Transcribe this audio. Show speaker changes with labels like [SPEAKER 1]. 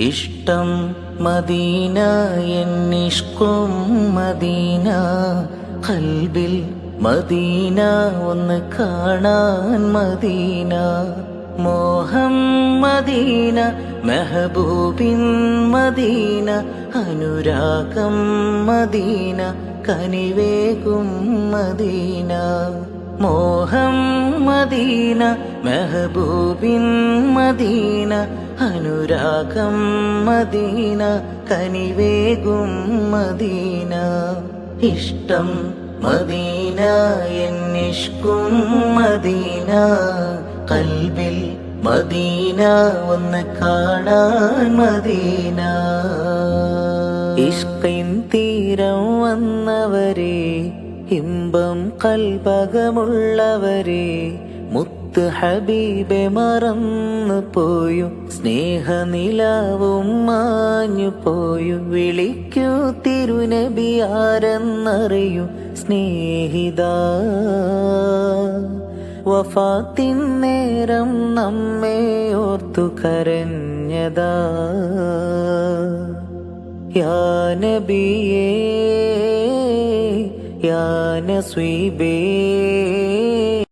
[SPEAKER 1] ഇഷ്ടം Medina എന്നിഷ്കും Medina ഖൽബിൽ Medina ഒന്ന് കാണാൻ മദീന മോഹം മദീന മെഹബൂബിൻ മദീന അനുരാഗം മദീന കനിവേകും മദീന മോഹം മദീന മെഹബൂബിൻ മദീന അനുരാഗം മദീന കനിവേകും മദീന ഇഷ്ടം മദീന എന്നിഷ്കും മദീന ഖൽബിൽ മദീന ഒന്ന് കാണാൻ മദീന ഇഷ്കിൻ തീരം വന്നവരെ ഇമ്പം കൽബകമുള്ളവരെ മുത്ത് ഹബീബെ മറന്നു പോയു സ്നേഹനിലാവും മാഞ്ഞു പോയു വിളിക്കൂ തിരുനബി ആരെന്നറിയൂ സ്നേഹിത വഫാത്തിൻ നേരം നമ്മെ ഓർത്തു കരഞ്ഞതാ യാ നബിയേ യാ നസ്വീബേ